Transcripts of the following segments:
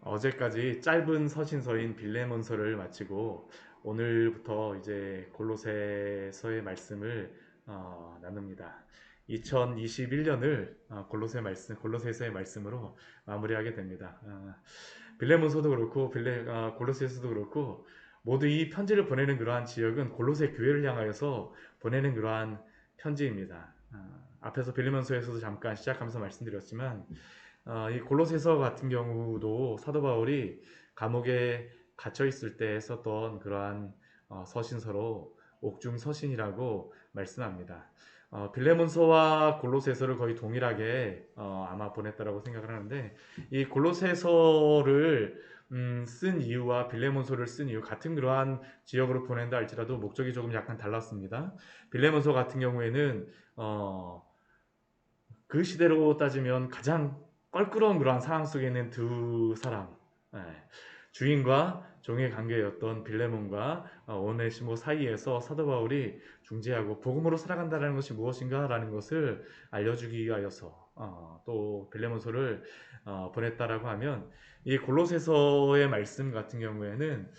어제까지 짧은 서신서인 빌레몬서를 마치고 오늘부터 이제 골로새서의 말씀을 나눕니다. 2021년을 골로새서의 말씀으로 마무리하게 됩니다. 빌레몬서도 그렇고 골로새서도 그렇고 모두 이 편지를 보내는 그러한 지역은 골로새 교회를 향하여서 보내는 그러한 편지입니다. 앞에서 빌레몬서에서도 잠깐 시작하면서 말씀드렸지만 이 골로새서 같은 경우도 사도 바울이 감옥에 갇혀 있을 때 썼던 그러한 서신서로 옥중 서신이라고 말씀합니다. 빌레몬서와 골로새서를 거의 동일하게 아마 보냈다라고 생각을 하는데 이 골로새서를 쓴 이유와 빌레몬서를 쓴 이유 같은 그러한 지역으로 보낸다 할지라도 목적이 조금 약간 달랐습니다. 빌레몬서 같은 경우에는 그 시대로 따지면 가장 껄끄러운 그러한 상황 속에 있는 두 사람, 예, 주인과 종의 관계였던 빌레몬과 오네시모 사이에서 사도 바울이 중재하고 복음으로 살아간다는 것이 무엇인가라는 것을 알려주기 위하여서 또 빌레몬서를 보냈다라고 하면 이 골로새서의 말씀 같은 경우에는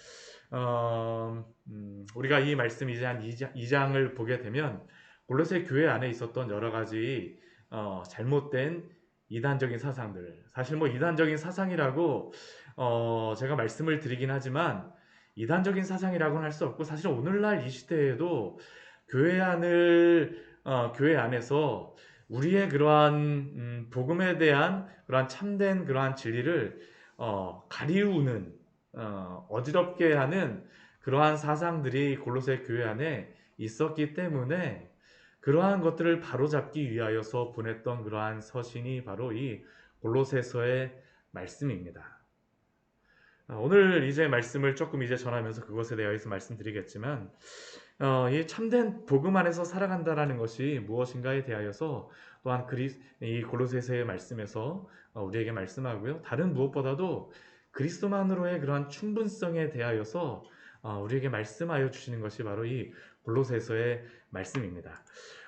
우리가 이 말씀 이제 한 2장을 보게 되면 골로새 교회 안에 있었던 여러 가지 잘못된 이단적인 사상들, 사실 뭐 이단적인 사상이라고 제가 말씀을 드리긴 하지만 이단적인 사상이라고는 할 수 없고 사실 오늘날 이 시대에도 교회 안에서 우리의 그러한 복음에 대한 그러한 참된 그러한 진리를 가리우는 어지럽게 하는 그러한 사상들이 골로새 교회 안에 있었기 때문에 그러한 것들을 바로잡기 위하여서 보냈던 그러한 서신이 바로 이 골로새서의 말씀입니다. 오늘 이제 말씀을 조금 이제 전하면서 그것에 대해서 말씀드리겠지만 이 참된 복음 안에서 살아간다라는 것이 무엇인가에 대하여서 또한 이 골로새서의 말씀에서 우리에게 말씀하고요. 다른 무엇보다도 그리스도만으로의 그러한 충분성에 대하여서 우리에게 말씀하여 주시는 것이 바로 이 골로새서의 말씀입니다.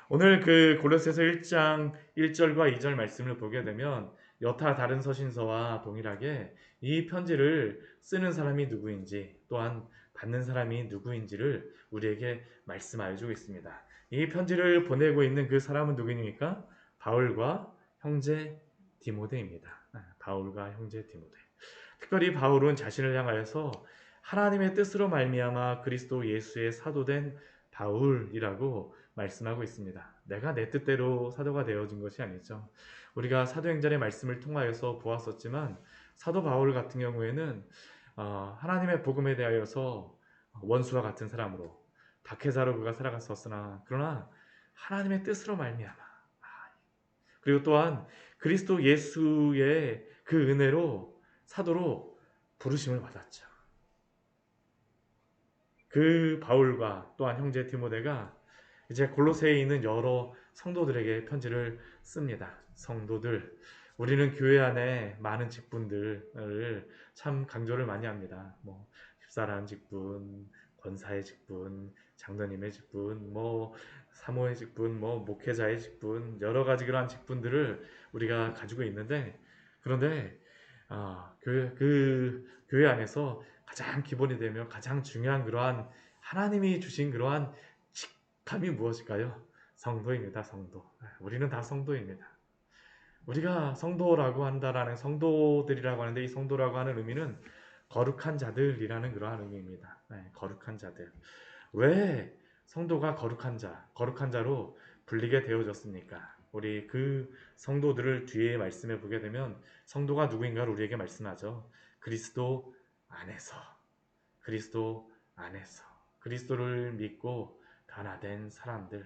오늘 그 골로새서 1장 1절과 2절 말씀을 보게 되면 여타 다른 서신서와 동일하게 이 편지를 쓰는 사람이 누구인지 또한 받는 사람이 누구인지를 우리에게 말씀하여 주고 있습니다. 이 편지를 보내고 있는 그 사람은 누구입니까? 바울과 형제 디모데입니다. 바울과 형제 디모데. 특별히 바울은 자신을 향하여서 하나님의 뜻으로 말미암아 그리스도 예수의 사도된 바울이라고 말씀하고 있습니다. 내가 내 뜻대로 사도가 되어진 것이 아니죠. 우리가 사도행전의 말씀을 통하여서 보았었지만 사도 바울 같은 경우에는 하나님의 복음에 대하여서 원수와 같은 사람으로 박해자로 그가 살아갔었으나 그러나 하나님의 뜻으로 말미암아 그리고 또한 그리스도 예수의 그 은혜로 사도로 부르심을 받았죠. 그 바울과 또한 형제 디모데가 이제 골로새에 있는 여러 성도들에게 편지를 씁니다. 성도들, 우리는 교회 안에 많은 직분들을 참 강조를 많이 합니다. 뭐 집사라는 직분, 권사의 직분, 장로님의 직분, 뭐 사모의 직분, 뭐 목회자의 직분, 여러 가지 그러한 직분들을 우리가 가지고 있는데 그런데 그 교회 안에서 가장 기본이 되며 가장 중요한 그러한 하나님이 주신 그러한 직함이 무엇일까요? 성도입니다. 성도. 우리는 다 성도입니다. 우리가 성도라고 한다라는 성도들이라고 하는데 이 성도라고 하는 의미는 거룩한 자들이라는 그러한 의미입니다. 거룩한 자들. 왜 성도가 거룩한 자로 불리게 되어졌습니까? 우리 그 성도들을 뒤에 말씀해 보게 되면 성도가 누구인가를 우리에게 말씀하죠. 그리스도 안에서, 그리스도 안에서, 그리스도를 믿고 변화된 사람들,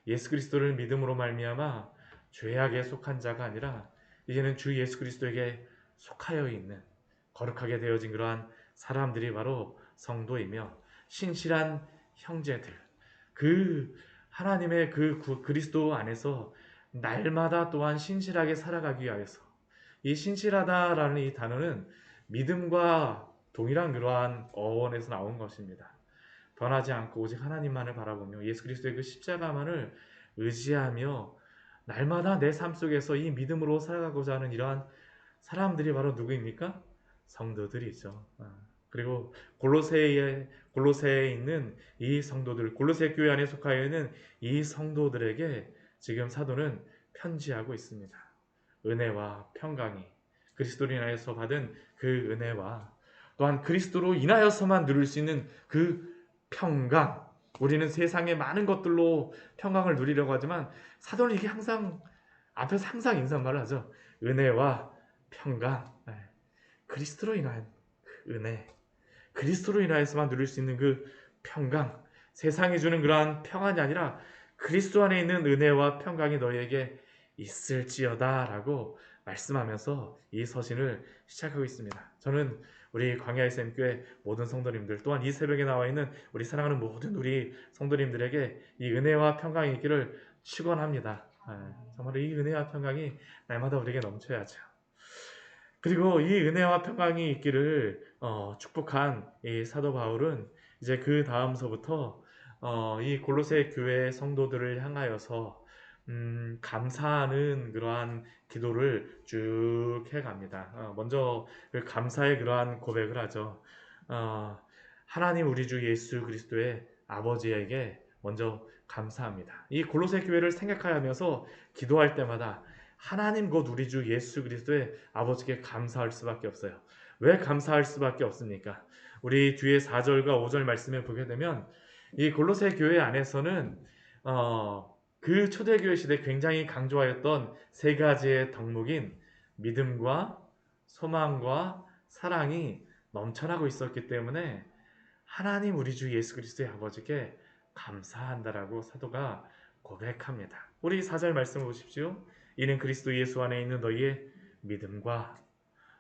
예수 그리스도를 믿음으로 말미암아 죄악에 속한 자가 아니라 이제는 주 예수 그리스도에게 속하여 있는 거룩하게 되어진 그러한 사람들이 바로 성도이며 신실한 형제들, 그 하나님의 그 그리스도 안에서 날마다 또한 신실하게 살아가기 위하여서 이 신실하다라는 이 단어는 믿음과 동일한 그러한 어원에서 나온 것입니다. 변하지 않고 오직 하나님만을 바라보며 예수 그리스도의 그 십자가만을 의지하며 날마다 내 삶 속에서 이 믿음으로 살아가고자 하는 이러한 사람들이 바로 누구입니까? 성도들이죠. 그리고 골로새에 있는 이 성도들, 골로새 교회 안에 속하여 있는 이 성도들에게 지금 사도는 편지하고 있습니다. 은혜와 평강이 그리스도로 인하여서 받은 그 은혜와 또한 그리스도로 인하여서만 누릴 수 있는 그 평강. 우리는 세상의 많은 것들로 평강을 누리려고 하지만 사도는 이게 항상 앞에서 항상 인사말을 하죠. 은혜와 평강. 그리스도로 인한 그 은혜. 그리스도로 인하여서만 누릴 수 있는 그 평강. 세상이 주는 그러한 평안이 아니라 그리스도 안에 있는 은혜와 평강이 너희에게 있을지어다라고 말씀하면서 이 서신을 시작하고 있습니다. 저는 우리 광야의 샘교회 모든 성도님들 또한 이 새벽에 나와 있는 우리 사랑하는 모든 우리 성도님들에게 이 은혜와 평강이 있기를 축원합니다. 정말 이 은혜와 평강이 날마다 우리에게 넘쳐야죠. 그리고 이 은혜와 평강이 있기를 축복한 이 사도 바울은 이제 그 다음서부터 이 골로새 교회 성도들을 향하여서 감사하는 그러한 기도를 쭉 해갑니다. 먼저 그 감사의 그러한 고백을 하죠. 하나님 우리 주 예수 그리스도의 아버지에게 먼저 감사합니다. 이 골로새 교회를 생각하면서 기도할 때마다 하나님 곧 우리 주 예수 그리스도의 아버지께 감사할 수밖에 없어요. 왜 감사할 수밖에 없습니까? 우리 뒤에 4절과 5절 말씀에 보게 되면 이 골로새 교회 안에서는 그 초대교회 시대 굉장히 강조하였던 세 가지의 덕목인 믿음과 소망과 사랑이 넘쳐나고 있었기 때문에 하나님 우리 주 예수 그리스도의 아버지께 감사한다라고 사도가 고백합니다. 우리 4절 말씀을 보십시오. 이는 그리스도 예수 안에 있는 너희의 믿음과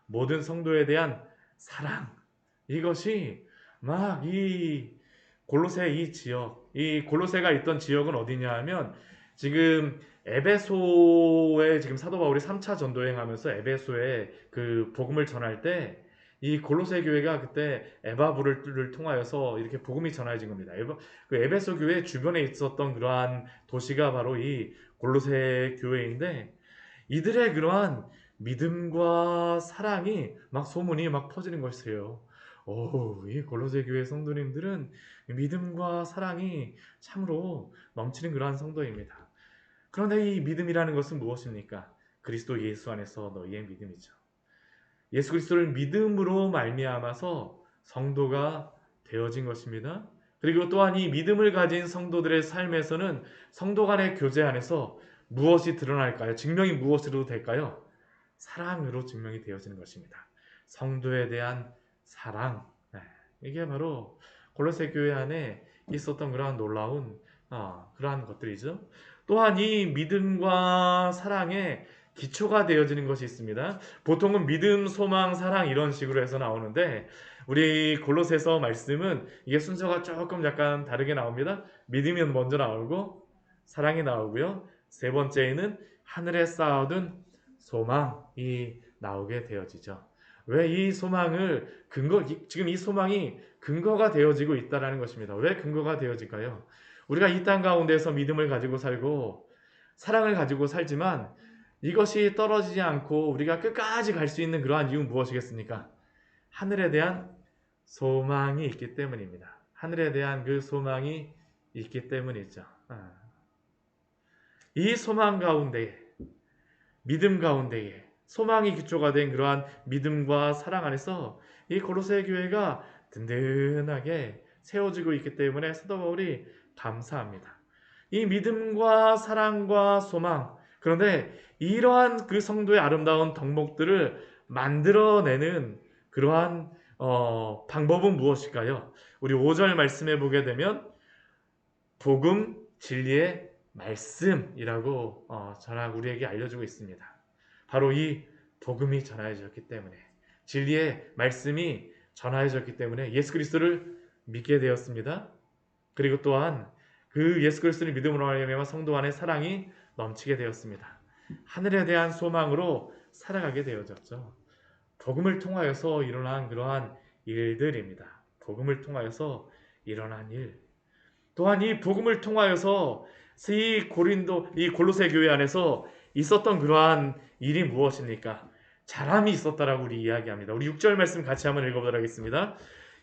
모든 성도에 대한 사랑, 이것이 막 이 골로새 이 지역, 이 골로새가 있던 지역은 어디냐 하면 지금 에베소에 지금 사도 바울이 3차 전도 여행하면서 에베소에 그 복음을 전할 때 이 골로새 교회가 그때 에바브를 통하여서 이렇게 복음이 전해진 겁니다. 그 에베소 교회 주변에 있었던 그러한 도시가 바로 이 골로새 교회인데 이들의 그러한 믿음과 사랑이 막 소문이 막 퍼지는 것이에요. 이 골로새 교회 성도님들은 믿음과 사랑이 참으로 넘치는 그러한 성도입니다. 그런데 이 믿음이라는 것은 무엇입니까? 그리스도 예수 안에서 너희의 믿음이죠. 예수 그리스도를 믿음으로 말미암아서 성도가 되어진 것입니다. 그리고 또한 이 믿음을 가진 성도들의 삶에서는 성도 간의 교제 안에서 무엇이 드러날까요? 증명이 무엇으로 될까요? 사랑으로 증명이 되어지는 것입니다. 성도에 대한 사랑. 이게 바로 골로새 교회 안에 있었던 그러한 놀라운 그러한 것들이죠. 또한 이 믿음과 사랑에 기초가 되어지는 것이 있습니다. 보통은 믿음, 소망, 사랑 이런 식으로 해서 나오는데 우리 골로새서 말씀은 이게 순서가 조금 약간 다르게 나옵니다. 믿음이 먼저 나오고 사랑이 나오고요. 세 번째에는 하늘에 쌓아둔 소망이 나오게 되어지죠. 왜 이 소망을 지금 이 소망이 근거가 되어지고 있다는 것입니다. 왜 근거가 되어질까요? 우리가 이 땅 가운데서 믿음을 가지고 살고 사랑을 가지고 살지만 이것이 떨어지지 않고 우리가 끝까지 갈 수 있는 그러한 이유는 무엇이겠습니까? 하늘에 대한 소망이 있기 때문입니다. 하늘에 대한 그 소망이 있기 때문이죠. 이 소망 가운데, 믿음 가운데에 소망이 기초가 된 그러한 믿음과 사랑 안에서 이 골로새 교회가 든든하게 세워지고 있기 때문에 사도 바울이 감사합니다. 이 믿음과 사랑과 소망, 그런데 이러한 그 성도의 아름다운 덕목들을 만들어내는 그러한 방법은 무엇일까요? 우리 5절 말씀해 보게 되면 복음, 진리의 말씀이라고 우리에게 알려주고 있습니다. 바로 이 복음이 전하여졌기 때문에 진리의 말씀이 전하여졌기 때문에 예수 그리스도를 믿게 되었습니다. 그리고 또한 그 예수 그리스도를 믿음으로 말미암아 성도 안에 사랑이 넘치게 되었습니다. 하늘에 대한 소망으로 살아가게 되어졌죠. 복음을 통하여서 일어난 그러한 일들입니다. 복음을 통하여서 일어난 일. 또한 이 복음을 통하여서 이 골로새 교회 안에서 있었던 그러한 일이 무엇입니까? 자람이 있었다라고 우리 이야기합니다. 우리 6절 말씀 같이 한번 읽어보도록 하겠습니다.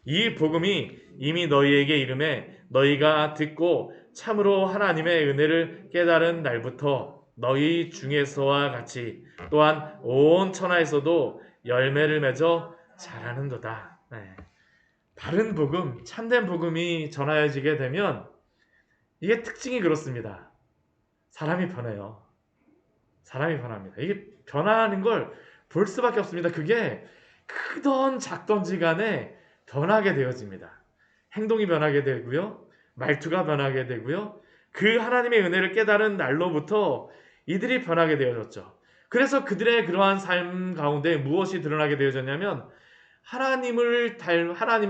이 복음이 이미 너희에게 이름에 너희가 듣고 참으로 하나님의 은혜를 깨달은 날부터 너희 중에서와 같이 또한 온 천하에서도 열매를 맺어 자라는도다. 네. 바른 복음, 참된 복음이 전하여지게 되면 이게 특징이 그렇습니다. 사람이 변해요. 사람이 변합니다. 이게 변하는 걸 볼 수밖에 없습니다. 그게 크던 작던지 간에 변하게 되어집니다. 행동이 변하게 되고요. 말투가 변하게 되고요. 그 하나님의 은혜를 깨달은 날로부터 이들이 변하게 되어졌죠. 그래서 그들의 그러한 삶 가운데 무엇이 드러나게 되어졌냐면 하나님의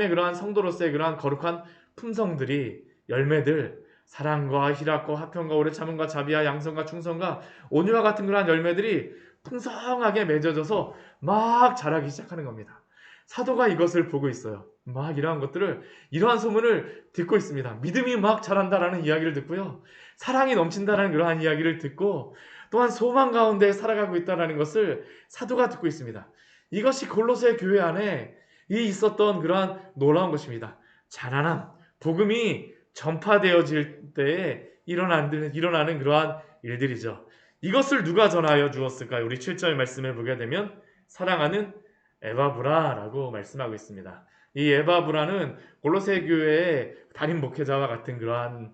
그러한 성도로서의 그러한 거룩한 품성들이 열매들, 사랑과 희락과 화평과 오래 참음과 자비와 양선과 충성과 온유와 같은 그러한 열매들이 풍성하게 맺어져서 막 자라기 시작하는 겁니다. 사도가 이것을 보고 있어요. 막 이러한 소문을 듣고 있습니다. 믿음이 막 자란다라는 이야기를 듣고요. 사랑이 넘친다라는 그러한 이야기를 듣고 또한 소망 가운데 살아가고 있다는 것을 사도가 듣고 있습니다. 이것이 골로새 교회 안에 있었던 그러한 놀라운 것입니다. 자라남, 복음이 전파되어질 때에 일어나는 그러한 일들이죠. 이것을 누가 전하여 주었을까요? 우리 7절 말씀을 보게 되면 사랑하는 에바브라라고 말씀하고 있습니다. 이 에바브라는 골로새 교회의 담임 목회자와 같은 그러한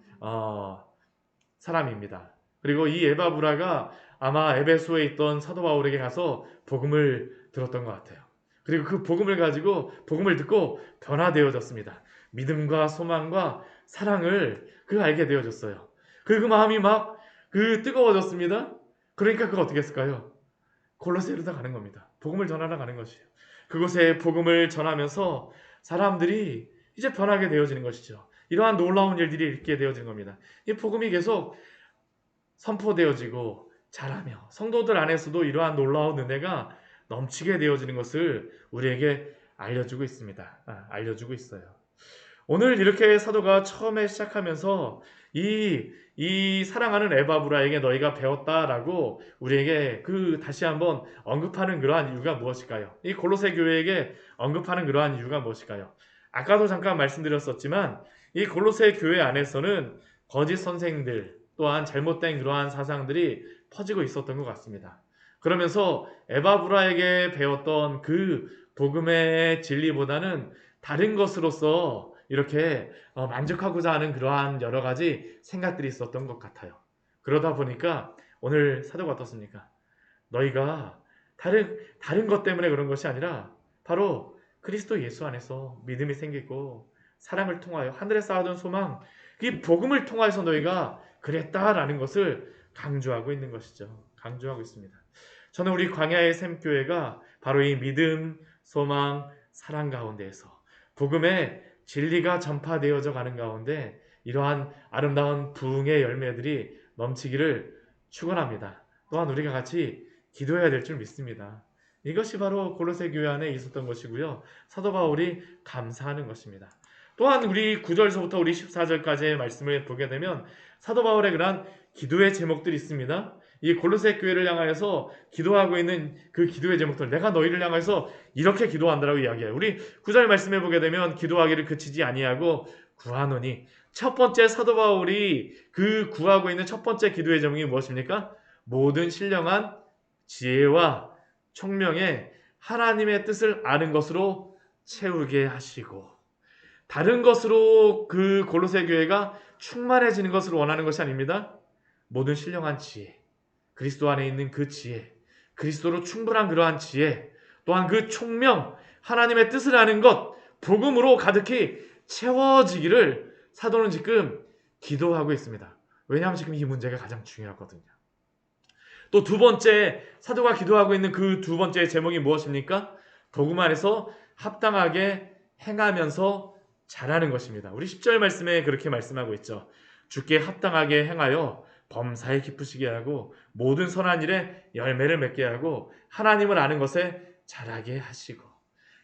사람입니다. 그리고 이 에바브라가 아마 에베소에 있던 사도 바울에게 가서 복음을 들었던 것 같아요. 그리고 그 복음을 듣고 변화되어졌습니다. 믿음과 소망과 사랑을 알게 되어졌어요. 그 마음이 막 뜨거워졌습니다. 그러니까 그거 어떻게 했을까요? 골로새로 다 가는 겁니다. 복음을 전하러 가는 것이에요. 그곳에 복음을 전하면서 사람들이 이제 변하게 되어지는 것이죠. 이러한 놀라운 일들이 있게 되어지는 겁니다. 이 복음이 계속 선포되어지고 자라며 성도들 안에서도 이러한 놀라운 은혜가 넘치게 되어지는 것을 우리에게 알려주고 있습니다. 알려주고 있어요. 오늘 이렇게 사도가 처음에 시작하면서 이 사랑하는 에바브라에게 너희가 배웠다라고 우리에게 다시 한번 언급하는 그러한 이유가 무엇일까요? 이 골로새 교회에게 언급하는 그러한 이유가 무엇일까요? 아까도 잠깐 말씀드렸었지만 이 골로새 교회 안에서는 거짓 선생들 또한 잘못된 그러한 사상들이 퍼지고 있었던 것 같습니다. 그러면서 에바브라에게 배웠던 그 복음의 진리보다는 다른 것으로서 이렇게 만족하고자 하는 그러한 여러 가지 생각들이 있었던 것 같아요. 그러다 보니까 오늘 사도가 어떻습니까? 너희가 다른 것 때문에 그런 것이 아니라 바로 그리스도 예수 안에서 믿음이 생기고 사랑을 통하여 하늘에 쌓아둔 소망, 이 복음을 통하여서 너희가 그랬다라는 것을 강조하고 있는 것이죠. 강조하고 있습니다. 저는 우리 광야의 샘교회가 바로 이 믿음, 소망, 사랑 가운데에서 복음의 진리가 전파되어져 가는 가운데 이러한 아름다운 부흥의 열매들이 넘치기를 축원합니다. 또한 우리가 같이 기도해야 될 줄 믿습니다. 이것이 바로 골로새 교회 안에 있었던 것이고요. 사도 바울이 감사하는 것입니다. 또한 우리 9절서부터 우리 14절까지의 말씀을 보게 되면 사도 바울의 그러한 기도의 제목들이 있습니다. 이 골로새 교회를 향하여서 기도하고 있는 그 기도의 제목들, 내가 너희를 향해서 이렇게 기도한다라고 이야기해요. 우리 9절 말씀에 보게 되면 기도하기를 그치지 아니하고 구하노니, 첫 번째 사도 바울이 구하고 있는 첫 번째 기도의 제목이 무엇입니까? 모든 신령한 지혜와 총명에 하나님의 뜻을 아는 것으로 채우게 하시고, 다른 것으로 그 골로새 교회가 충만해지는 것을 원하는 것이 아닙니다. 모든 신령한 지혜, 그리스도 안에 있는 그 지혜, 그리스도로 충분한 그러한 지혜, 또한 그 총명, 하나님의 뜻을 아는 것, 복음으로 가득히 채워지기를 사도는 지금 기도하고 있습니다. 왜냐하면 지금 이 문제가 가장 중요하거든요. 또 두 번째, 사도가 기도하고 있는 그 두 번째 제목이 무엇입니까? 복음 안에서 합당하게 행하면서 잘하는 것입니다. 우리 10절 말씀에 그렇게 말씀하고 있죠. 주께 합당하게 행하여 범사에 기쁘시게 하고 모든 선한 일에 열매를 맺게 하고 하나님을 아는 것에 자라게 하시고,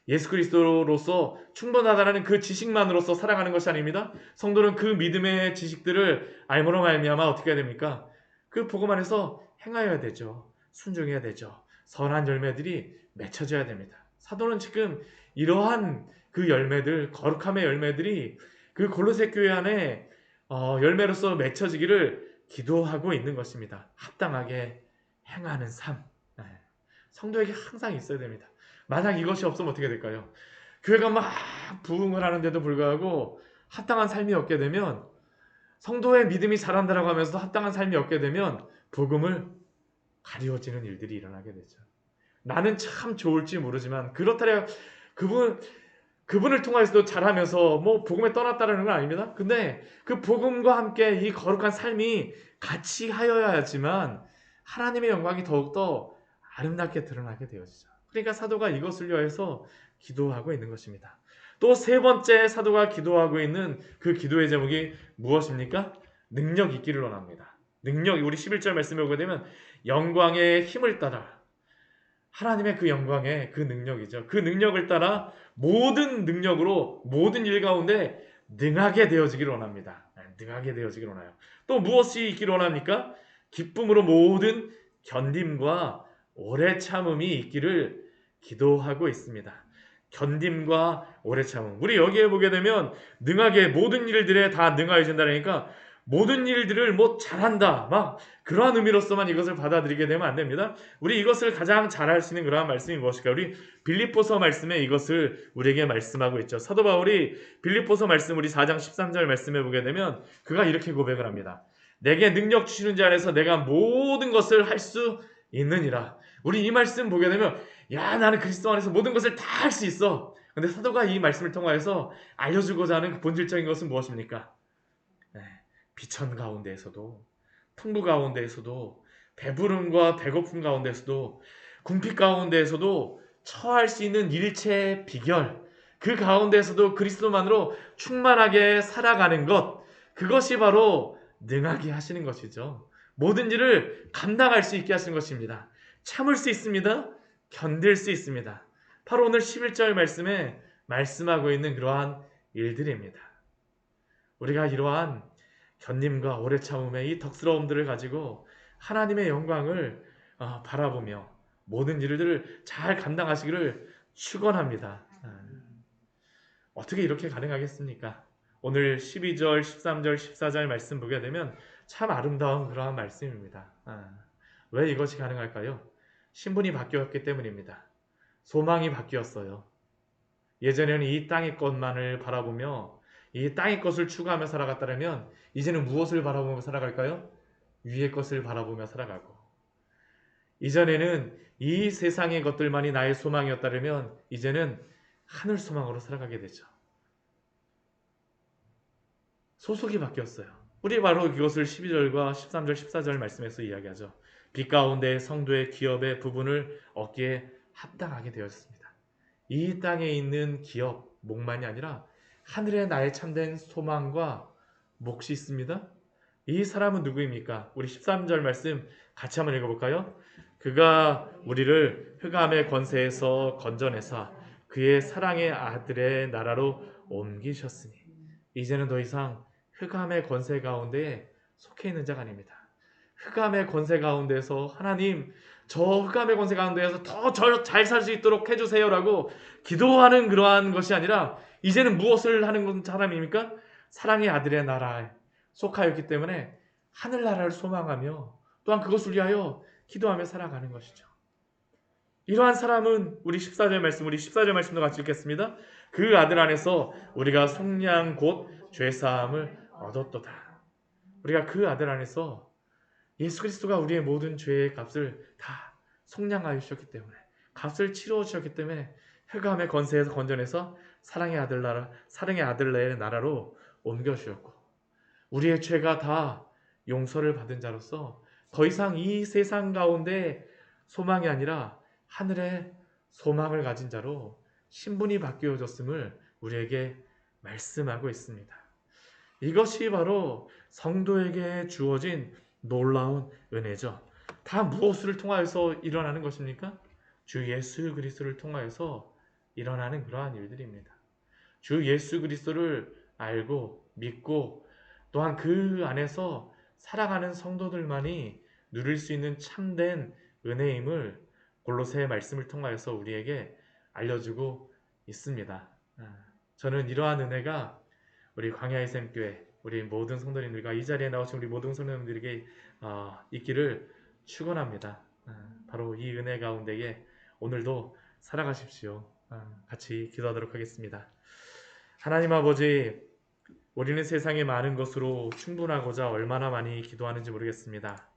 예수 그리스도로서 충분하다는 그 지식만으로서 살아가는 것이 아닙니다. 성도는 그 믿음의 지식들을 알므로 말미암아 어떻게 해야 됩니까? 그 복음 안에서 행하여야 되죠. 순종해야 되죠. 선한 열매들이 맺혀져야 됩니다. 사도는 지금 이러한 그 열매들, 거룩함의 열매들이 그 골로새 교회 안에 열매로서 맺혀지기를 기도하고 있는 것입니다. 합당하게 행하는 삶. 네. 성도에게 항상 있어야 됩니다. 만약 이것이 없으면 어떻게 될까요? 교회가 막 부흥을 하는데도 불구하고 합당한 삶이 없게 되면, 성도의 믿음이 자란다라고 하면서도 합당한 삶이 없게 되면 복음을 가리워지는 일들이 일어나게 되죠. 나는 참 좋을지 모르지만 그렇다려 그분을 통해서도 잘하면서 뭐 복음에 떠났다는 건 아닙니다. 근데 그 복음과 함께 이 거룩한 삶이 같이 하여야지만 하나님의 영광이 더욱더 아름답게 드러나게 되어지죠. 그러니까 사도가 이것을 위해서 기도하고 있는 것입니다. 또 세 번째 사도가 기도하고 있는 그 기도의 제목이 무엇입니까? 능력 있기를 원합니다. 능력, 우리 11절 말씀에 보게 되면 영광의 힘을 따라, 하나님의 그 영광의 그 능력이죠. 그 능력을 따라 모든 능력으로 모든 일 가운데 능하게 되어지기를 원합니다. 능하게 되어지기를 원해요. 또 무엇이 있기를 원합니까? 기쁨으로 모든 견딤과 오래 참음이 있기를 기도하고 있습니다. 견딤과 오래 참음. 우리 여기에 보게 되면 능하게 모든 일들에 다 능하여진다니까 모든 일들을 뭐 잘한다 막 그러한 의미로서만 이것을 받아들이게 되면 안 됩니다. 우리 이것을 가장 잘할 수 있는 그러한 말씀이 무엇일까? 우리 빌립보서 말씀에 이것을 우리에게 말씀하고 있죠. 사도 바울이 빌립보서 말씀 우리 4장 13절 말씀에 보게 되면 그가 이렇게 고백을 합니다. 내게 능력 주시는 자 안에서 내가 모든 것을 할 수 있느니라. 우리 이 말씀 보게 되면 야, 나는 그리스도 안에서 모든 것을 다 할 수 있어. 근데 사도가 이 말씀을 통하여서 알려주고자 하는 그 본질적인 것은 무엇입니까? 네, 비천 가운데에서도, 풍부 가운데에서도, 배부름과 배고픔 가운데에서도, 궁핍 가운데에서도 처할 수 있는 일체의 비결, 그 가운데에서도 그리스도만으로 충만하게 살아가는 것, 그것이 바로 능하게 하시는 것이죠. 모든 일을 감당할 수 있게 하시는 것입니다. 참을 수 있습니다. 견딜 수 있습니다. 바로 오늘 11절 말씀에 말씀하고 있는 그러한 일들입니다. 우리가 이러한 견딤과 오래 참음의 이 덕스러움들을 가지고 하나님의 영광을 바라보며 모든 일들을 잘 감당하시기를 축원합니다. 어떻게 이렇게 가능하겠습니까? 오늘 12절, 13절, 14절 말씀 보게 되면 참 아름다운 그러한 말씀입니다. 왜 이것이 가능할까요? 신분이 바뀌었기 때문입니다. 소망이 바뀌었어요. 예전에는 이 땅의 것만을 바라보며 이 땅의 것을 추구하며 살아갔다면 이제는 무엇을 바라보며 살아갈까요? 위의 것을 바라보며 살아가고, 이전에는 이 세상의 것들만이 나의 소망이었다면 이제는 하늘 소망으로 살아가게 되죠. 소속이 바뀌었어요. 우리 바로 이것을 12절과 13절, 14절 말씀에서 이야기하죠. 빛 가운데 성도의 기업의 부분을 얻기에 합당하게 되었습니다. 이 땅에 있는 기업, 목만이 아니라 하늘에 나의 참된 소망과 몫이 있습니다. 이 사람은 누구입니까? 우리 13절 말씀 같이 한번 읽어볼까요? 그가 우리를 흑암의 권세에서 건져내사 그의 사랑의 아들의 나라로 옮기셨으니 이제는 더 이상 흑암의 권세 가운데에 속해 있는 자가 아닙니다. 흑암의 권세 가운데서 하나님, 저 흑암의 권세 가운데에서 더 잘 살 수 있도록 해주세요라고 기도하는 그러한 것이 아니라 이제는 무엇을 하는 사람입니까? 사랑의 아들의 나라에 속하였기 때문에 하늘나라를 소망하며 또한 그것을 위하여 기도하며 살아가는 것이죠. 이러한 사람은 우리 14절 말씀도 같이 읽겠습니다. 그 아들 안에서 우리가 속량 곧 죄사함을 얻었도다. 우리가 그 아들 안에서 예수 그리스도가 우리의 모든 죄의 값을 다 속량하여 주셨기 때문에, 값을 치러 주셨기 때문에 흑암의 권세에서 건져내서 사랑의 아들의 나라로 옮겨 주셨고, 우리의 죄가 다 용서를 받은 자로서 더 이상 이 세상 가운데 소망이 아니라 하늘의 소망을 가진 자로 신분이 바뀌어졌음을 우리에게 말씀하고 있습니다. 이것이 바로 성도에게 주어진 놀라운 은혜죠. 다 무엇을 통하여서 일어나는 것입니까? 주 예수 그리스도를 통하여서 일어나는 그러한 일들입니다. 주 예수 그리스도를 알고 믿고 또한 그 안에서 살아가는 성도들만이 누릴 수 있는 참된 은혜임을 골로새의 말씀을 통하여서 우리에게 알려주고 있습니다. 저는 이러한 은혜가 우리 광야의 샘교회 우리 모든 성도님들과 이 자리에 나오신 우리 모든 성도님들에게 있기를 축원합니다. 바로 이 은혜 가운데에 오늘도 살아가십시오. 같이 기도하도록 하겠습니다. 하나님 아버지, 우리는 세상의 많은 것으로 충분하고자 얼마나 많이 기도하는지 모르겠습니다.